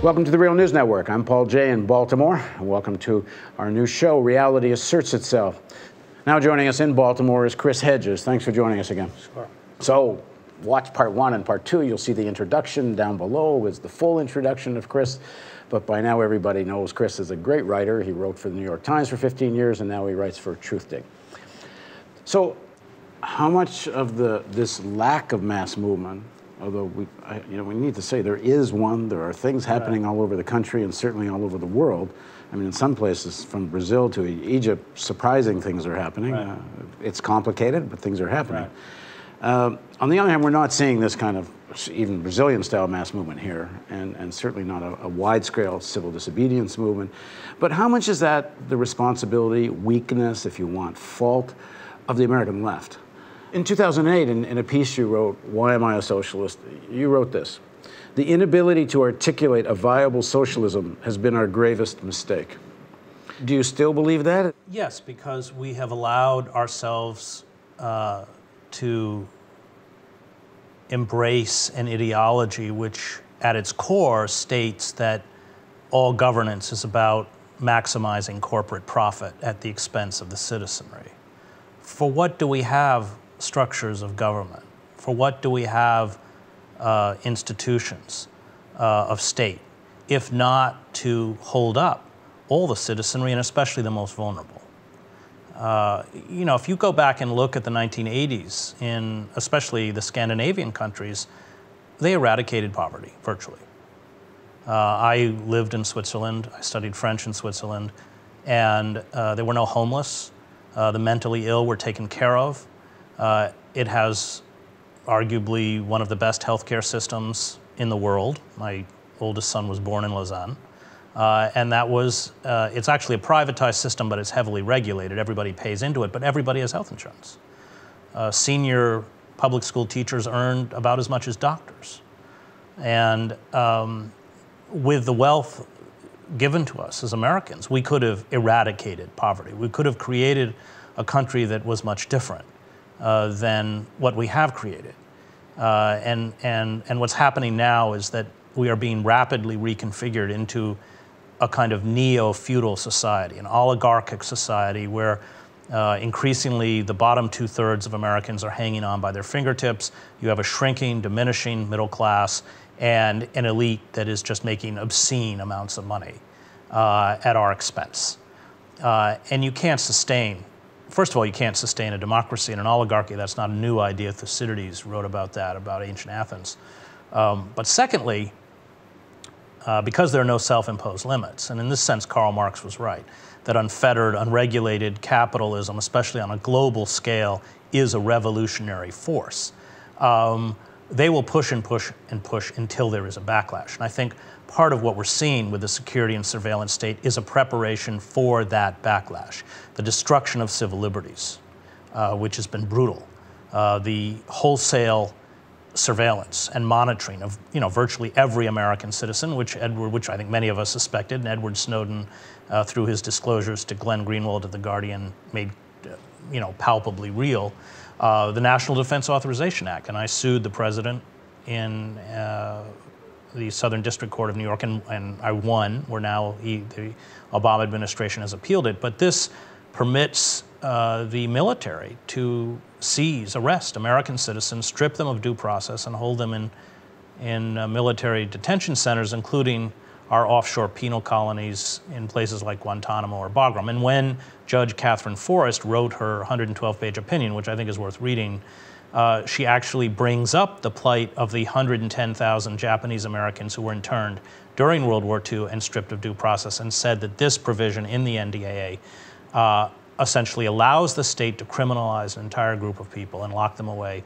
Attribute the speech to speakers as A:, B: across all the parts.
A: Welcome to the Real News Network. I'm Paul Jay in Baltimore, and welcome to our new show, Reality Asserts Itself. Now joining us in Baltimore is Chris Hedges. Thanks for joining us again.
B: Sure.
A: So, watch part 1 and part 2. You'll see the introduction down below is the full introduction of Chris. But by now everybody knows Chris is a great writer. He wrote for the New York Times for 15 years, and now he writes for Truthdig. So, how much of this lack of mass movement, although we need to say there is one, there are things happening all over the country and certainly all over the world. I mean, in some places, from Brazil to Egypt, surprising things are happening.
B: Right.
A: It's complicated, but things are happening.
B: Right.
A: On the other hand, we're not seeing this kind of even Brazilian-style mass movement here, and certainly not a wide-scale civil disobedience movement. But how much is that the responsibility, weakness, if you want, fault of the American left? In 2008, in a piece you wrote, Why Am I a Socialist? You wrote this: the inability to articulate a viable socialism has been our gravest mistake. Do you still believe that?
B: Yes, because we have allowed ourselves to embrace an ideology which, at its core, states that all governance is about maximizing corporate profit at the expense of the citizenry. For what do we have structures of government? For what do we have institutions of state, if not to hold up all the citizenry and especially the most vulnerable? If you go back and look at the 1980s, in especially the Scandinavian countries, they eradicated poverty virtually. I lived in Switzerland. I studied French in Switzerland, and there were no homeless. The mentally ill were taken care of. It has arguably one of the best healthcare systems in the world. My oldest son was born in Lausanne. And that was, it's actually a privatized system, but it's heavily regulated. Everybody pays into it, but everybody has health insurance. Senior public school teachers earned about as much as doctors. And with the wealth given to us as Americans, we could have eradicated poverty. We could have created a country that was much different than what we have created. And what's happening now is that we are being rapidly reconfigured into a kind of neo-feudal society, an oligarchic society where increasingly the bottom 2/3 of Americans are hanging on by their fingertips. You have a shrinking, diminishing middle class and an elite that is just making obscene amounts of money at our expense. And you can't sustain, first of all, you can't sustain a democracy and an oligarchy. That's not a new idea. Thucydides wrote about that, about ancient Athens. But secondly, because there are no self-imposed limits, and in this sense Karl Marx was right, that unfettered, unregulated capitalism, especially on a global scale, is a revolutionary force. They will push and push and push until there is a backlash. And I think part of what we're seeing with the security and surveillance state is a preparation for that backlash. The destruction of civil liberties, which has been brutal. The wholesale surveillance and monitoring of virtually every American citizen, which I think many of us suspected, and Edward Snowden, through his disclosures to Glenn Greenwald of The Guardian, made palpably real. The National Defense Authorization Act, and I sued the president in the Southern District Court of New York, and I won. Where now the Obama administration has appealed it, but this permits the military to seize, arrest American citizens, strip them of due process, and hold them in military detention centers, including our offshore penal colonies in places like Guantanamo or Bagram. And when Judge Catherine Forrest wrote her 112-page opinion, which I think is worth reading, she actually brings up the plight of the 110,000 Japanese Americans who were interned during World War II and stripped of due process, and said that this provision in the NDAA essentially allows the state to criminalize an entire group of people and lock them away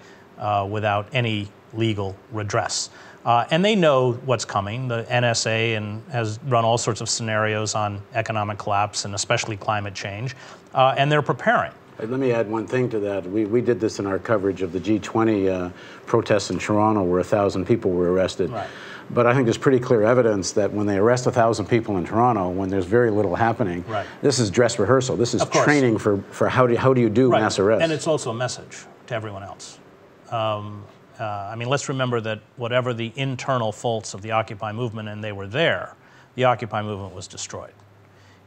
B: without any legal redress. And they know what's coming. The NSA has run all sorts of scenarios on economic collapse and especially climate change, and they're preparing.
A: Let me add one thing to that. We did this in our coverage of the G20 protests in Toronto, where 1,000 people were arrested.
B: Right.
A: But I think there's pretty clear evidence that when they arrest 1,000 people in Toronto, when there's very little happening, right, this is dress rehearsal. This is training for how do you do mass arrests.
B: And it's also a message to everyone else. I mean, let's remember that whatever the internal faults of the Occupy movement, and they were there, the Occupy movement was destroyed.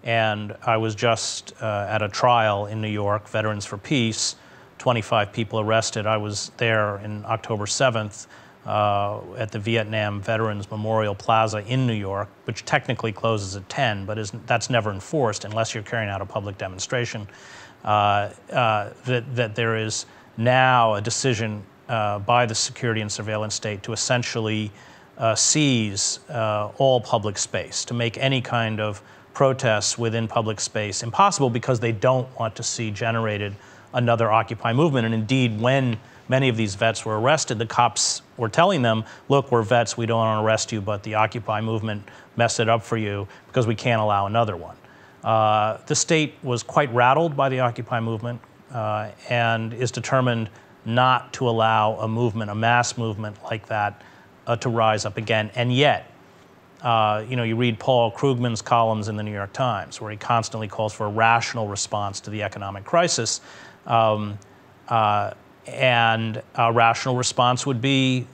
B: And I was just at a trial in New York, Veterans for Peace, 25 people arrested. I was there in October 7th at the Vietnam Veterans Memorial Plaza in New York, which technically closes at 10, but that's never enforced unless you're carrying out a public demonstration. That there is now a decision by the security and surveillance state to essentially seize all public space, to make any kind of protests within public space impossible, because they don't want to see generated another Occupy movement. And indeed, when many of these vets were arrested, the cops were telling them, look, we're vets, we don't want to arrest you, but the Occupy movement messed it up for you because we can't allow another one. The state was quite rattled by the Occupy movement and is determined not to allow a movement, a mass movement like that, to rise up again. And yet, you read Paul Krugman's columns in the New York Times, where he constantly calls for a rational response to the economic crisis. And a rational response would be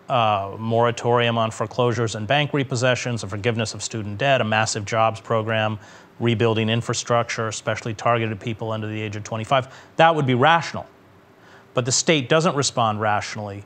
B: a moratorium on foreclosures and bank repossessions, a forgiveness of student debt, a massive jobs program, rebuilding infrastructure, especially targeted people under the age of 25. That would be rational. But the state doesn't respond rationally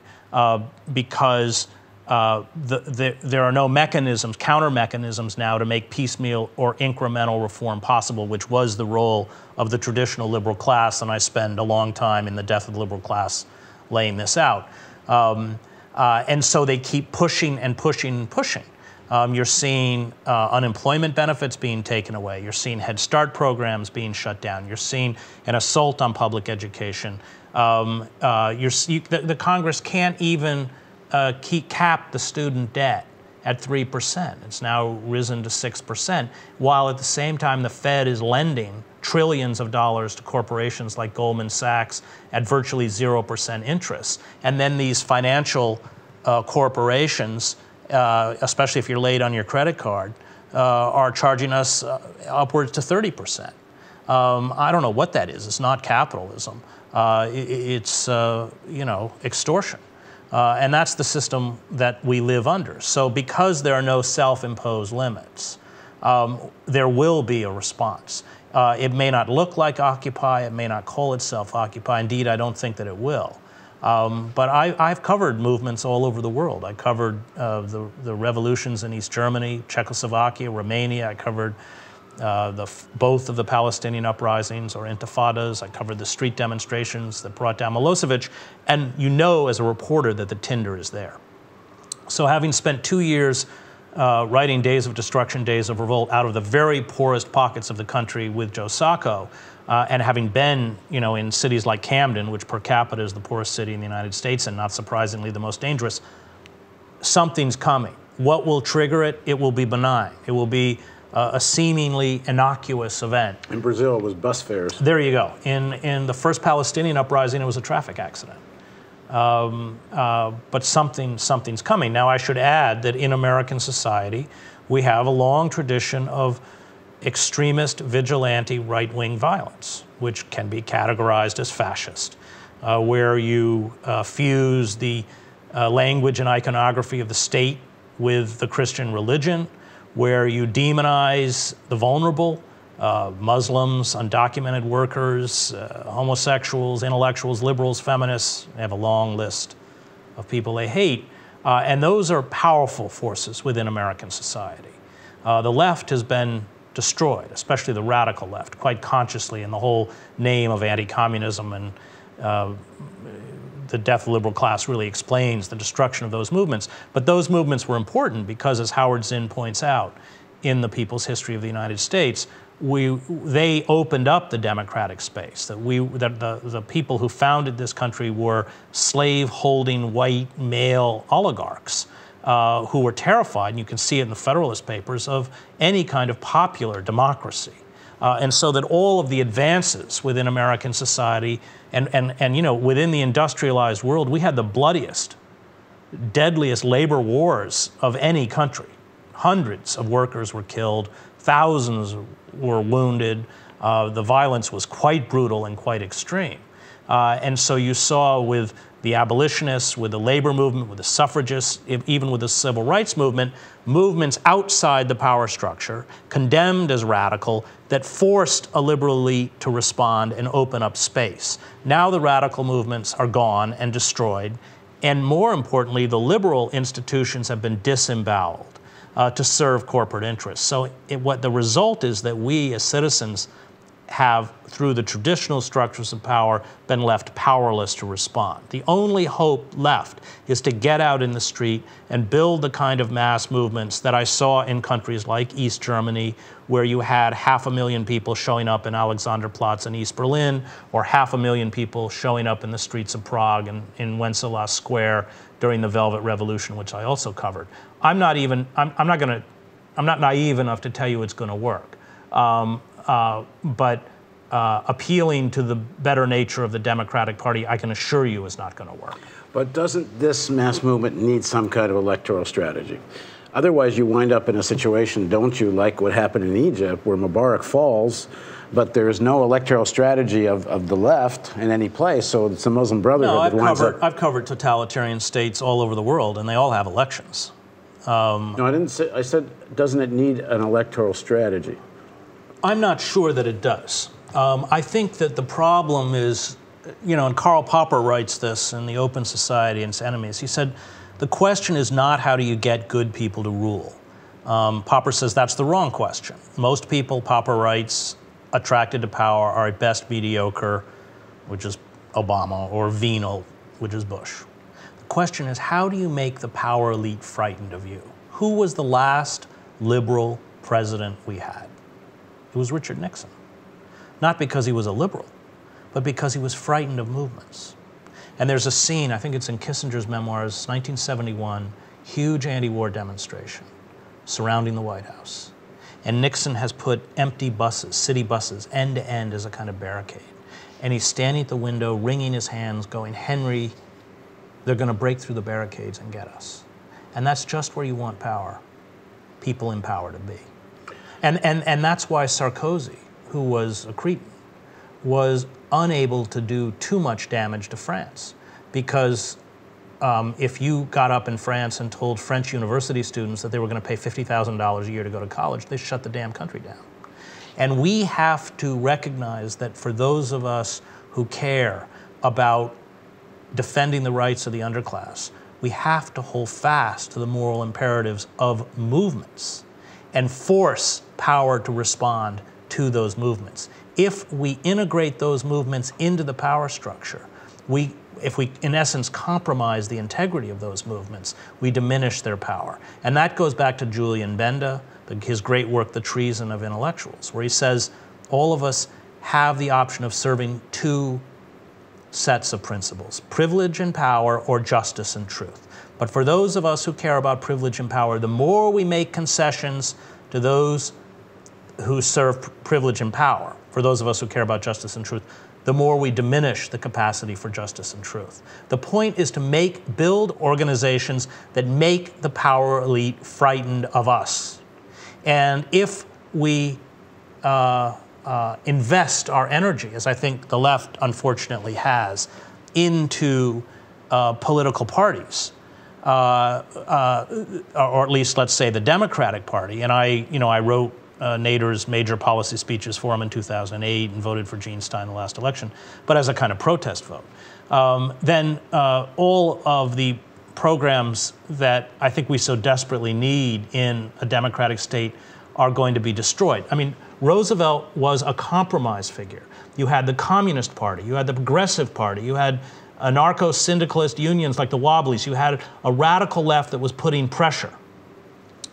B: because there are no mechanisms, counter mechanisms now to make piecemeal or incremental reform possible, which was the role of the traditional liberal class, and I spend a long time in The Death of the Liberal Class laying this out. And so they keep pushing and pushing and pushing. You're seeing unemployment benefits being taken away. You're seeing Head Start programs being shut down. You're seeing an assault on public education. The Congress can't even cap the student debt at 3%. It's now risen to 6%, while at the same time the Fed is lending trillions of dollars to corporations like Goldman Sachs at virtually 0% interest. And then these financial corporations, especially if you're late on your credit card, are charging us upwards to 30%. I don't know what that is. It's not capitalism. It's extortion. And that's the system that we live under. So because there are no self-imposed limits, there will be a response. It may not look like Occupy. It may not call itself Occupy. Indeed, I don't think that it will. But I've covered movements all over the world. I covered the revolutions in East Germany, Czechoslovakia, Romania. I covered both of the Palestinian uprisings or intifadas. I covered the street demonstrations that brought down Milosevic. And you know as a reporter that the tinder is there. So having spent 2 years writing Days of Destruction, Days of Revolt out of the very poorest pockets of the country with Joe Sacco, and having been, in cities like Camden, which per capita is the poorest city in the United States and not surprisingly the most dangerous, something's coming. What will trigger it? It will be benign. It will be a seemingly innocuous event.
A: In Brazil, it was bus fares.
B: There you go. In the first Palestinian uprising, it was a traffic accident. But something's coming. Now, I should add that in American society, we have a long tradition of extremist, vigilante, right-wing violence, which can be categorized as fascist, where you fuse the language and iconography of the state with the Christian religion, where you demonize the vulnerable, Muslims, undocumented workers, homosexuals, intellectuals, liberals, feminists. They have a long list of people they hate. And those are powerful forces within American society. The left has been destroyed, especially the radical left, quite consciously in the whole name of anti-communism, and The Death of the Liberal Class really explains the destruction of those movements. But those movements were important because, as Howard Zinn points out in The People's History of the United States, they opened up the democratic space, that the people who founded this country were slave-holding white male oligarchs who were terrified, and you can see it in the Federalist Papers, of any kind of popular democracy. And so that all of the advances within American society and within the industrialized world, we had the bloodiest, deadliest labor wars of any country. Hundreds of workers were killed, thousands were wounded. The violence was quite brutal and quite extreme. And so you saw with the abolitionists, with the labor movement, with the suffragists, even with the civil rights movement, movements outside the power structure, condemned as radical, that forced a liberal elite to respond and open up space. Now the radical movements are gone and destroyed, and more importantly, the liberal institutions have been disemboweled to serve corporate interests. So what the result is that we as citizens have, through the traditional structures of power, been left powerless to respond. The only hope left is to get out in the street and build the kind of mass movements that I saw in countries like East Germany, where you had 500,000 people showing up in Alexanderplatz in East Berlin, or 500,000 people showing up in the streets of Prague and in Wenceslas Square during the Velvet Revolution, which I also covered. I'm not naive enough to tell you it's going to work. But appealing to the better nature of the Democratic Party, I can assure you, is not going to work.
A: But doesn't this mass movement need some kind of electoral strategy? Otherwise, you wind up in a situation, don't you, like what happened in Egypt, where Mubarak falls, but there is no electoral strategy of the left in any place, so it's the Muslim Brotherhood that winds up.
B: I've covered totalitarian states all over the world, and they all have elections.
A: No, I didn't say. I said, doesn't it need an electoral strategy?
B: I'm not sure that it does. I think that the problem is, and Karl Popper writes this in The Open Society and Its Enemies. He said, the question is not how do you get good people to rule. Popper says that's the wrong question. Most people, Popper writes, attracted to power are at best mediocre, which is Obama, or venal, which is Bush. The question is, how do you make the power elite frightened of you? Who was the last liberal president we had? It was Richard Nixon. Not because he was a liberal, but because he was frightened of movements. And there's a scene, I think it's in Kissinger's memoirs, 1971, huge anti-war demonstration surrounding the White House. And Nixon has put empty buses, city buses, end to end as a kind of barricade. And he's standing at the window, wringing his hands, going, Henry, they're going to break through the barricades and get us. And that's just where you want power, people in power to be. And that's why Sarkozy, who was a cretin, was unable to do too much damage to France. Because if you got up in France and told French university students that they were going to pay $50,000 a year to go to college, they shut the damn country down. And we have to recognize that for those of us who care about defending the rights of the underclass, we have to hold fast to the moral imperatives of movements and force power to respond to those movements. If we integrate those movements into the power structure, if we, in essence, compromise the integrity of those movements, we diminish their power. And that goes back to Julian Benda, his great work, The Treason of Intellectuals, where he says all of us have the option of serving two sets of principles, privilege and power, or justice and truth. But for those of us who care about privilege and power, the more we make concessions to those who serve privilege and power, for those of us who care about justice and truth, the more we diminish the capacity for justice and truth. The point is to build organizations that make the power elite frightened of us. And if we invest our energy, as I think the left unfortunately has, into political parties, or at least let's say the Democratic Party, and I wrote Nader's major policy speeches for him in 2008 and voted for Gene Stein the last election, but as a kind of protest vote. Then all of the programs that I think we so desperately need in a democratic state are going to be destroyed. I mean, Roosevelt was a compromise figure. You had the Communist Party, you had the Progressive Party, you had anarcho-syndicalist unions like the Wobblies, you had a radical left that was putting pressure.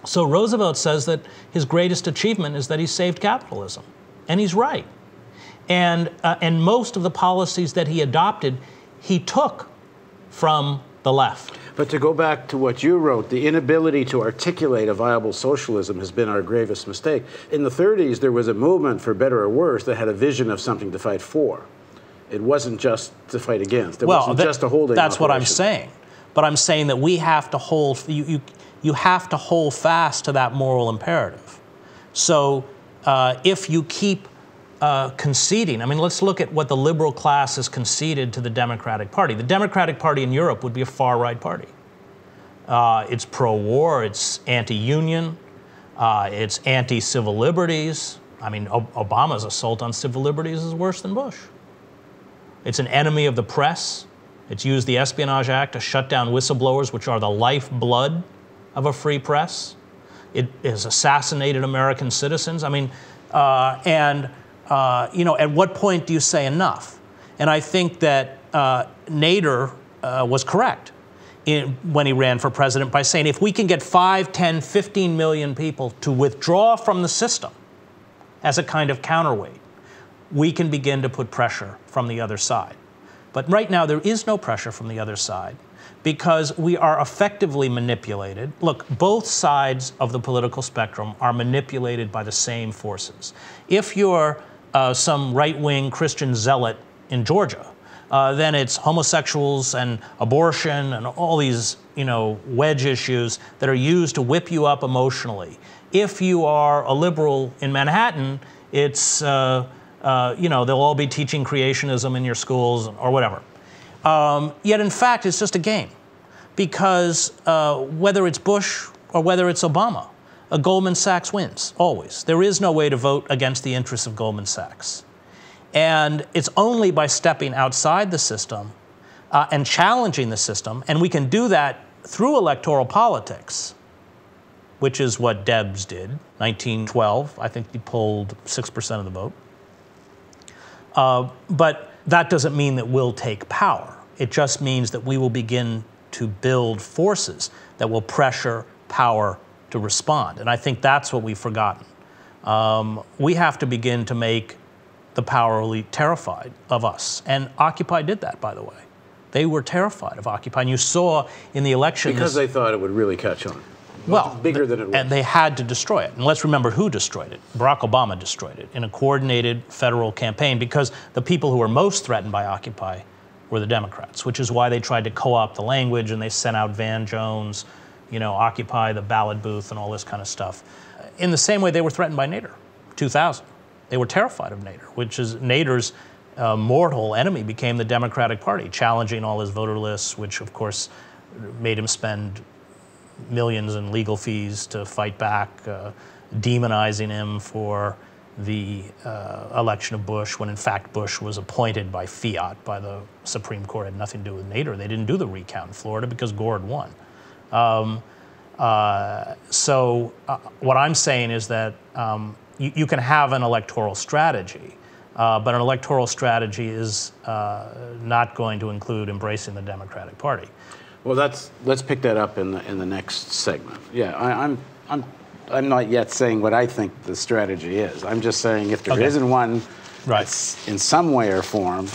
B: So Roosevelt says that his greatest achievement is that he saved capitalism, and he's right. And most of the policies that he adopted, he took from the left.
A: But to go back to what you wrote, the inability to articulate a viable socialism has been our gravest mistake. In the 30s, there was a movement, for better or worse, that had a vision of something to fight for. It wasn't just to fight against. It wasn't just a holding
B: That's
A: operation.
B: what I'm saying. But I'm saying that we have to hold, you have to hold fast to that moral imperative. So if you keep conceding. I mean, let's look at what the liberal class has conceded to the Democratic Party. The Democratic Party in Europe would be a far-right party. It's pro-war, it's anti-union, it's anti-civil liberties. I mean, Obama's assault on civil liberties is worse than Bush. It's an enemy of the press. It's used the Espionage Act to shut down whistleblowers, which are the lifeblood of a free press. It has assassinated American citizens. I mean, you know, at what point do you say enough? And I think that Nader was correct when he ran for president by saying, if we can get 5, 10, 15 million people to withdraw from the system as a kind of counterweight, we can begin to put pressure from the other side. But right now, there is no pressure from the other side because we are effectively manipulated. Look, both sides of the political spectrum are manipulated by the same forces. If you're some right-wing Christian zealot in Georgia, then it's homosexuals and abortion and all these, you know, wedge issues that are used to whip you up emotionally. If you are a liberal in Manhattan, it's, you know, they'll all be teaching creationism in your schools or whatever. Yet, in fact, it's just a game because whether it's Bush or whether it's Obama, Goldman Sachs wins, always. There is no way to vote against the interests of Goldman Sachs. And it's only by stepping outside the system and challenging the system, and we can do that through electoral politics, which is what Debs did, 1912. I think he polled 6% of the vote. But that doesn't mean that we'll take power. It just means that we will begin to build forces that will pressure power to respond. And I think that's what we've forgotten. We have to begin to make the power elite terrified of us. And Occupy did that, by the way. They were terrified of Occupy. And you saw in the election...
A: Because they thought it would really catch on.
B: Well,
A: bigger than it was.
B: And they had to destroy it. And let's remember who destroyed it. Barack Obama destroyed it in a coordinated federal campaign because the people who were most threatened by Occupy were the Democrats, which is why they tried to co-opt the language and they sent out Van Jones, you know, Occupy the ballot booth and all this kind of stuff. In the same way they were threatened by Nader, 2000. They were terrified of Nader, which is Nader's mortal enemy became the Democratic Party, challenging all his voter lists, which of course made him spend millions in legal fees to fight back, demonizing him for the election of Bush, when in fact Bush was appointed by fiat by the Supreme Court. It had nothing to do with Nader. They didn't do the recount in Florida because Gore had won. So what I'm saying is that you can have an electoral strategy, but an electoral strategy is not going to include embracing the Democratic Party.
A: Well, let's pick that up in the next segment. Yeah, I'm not yet saying what I think the strategy is. I'm just saying if there isn't one that's in some way or form,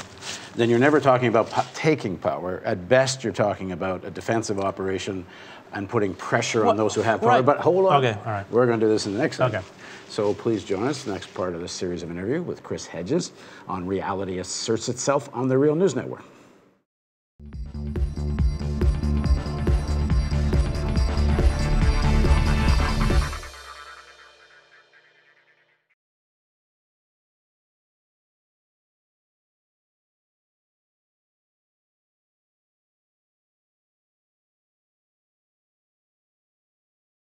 A: then you're never talking about taking power. At best, you're talking about a defensive operation and putting pressure on those who have power.
B: Right.
A: But hold on.
B: Okay, all right.
A: We're going to do this in the next segment.
B: Okay.
A: So please join us, next part of this series of interview with Chris Hedges on Reality Asserts Itself on the Real News Network.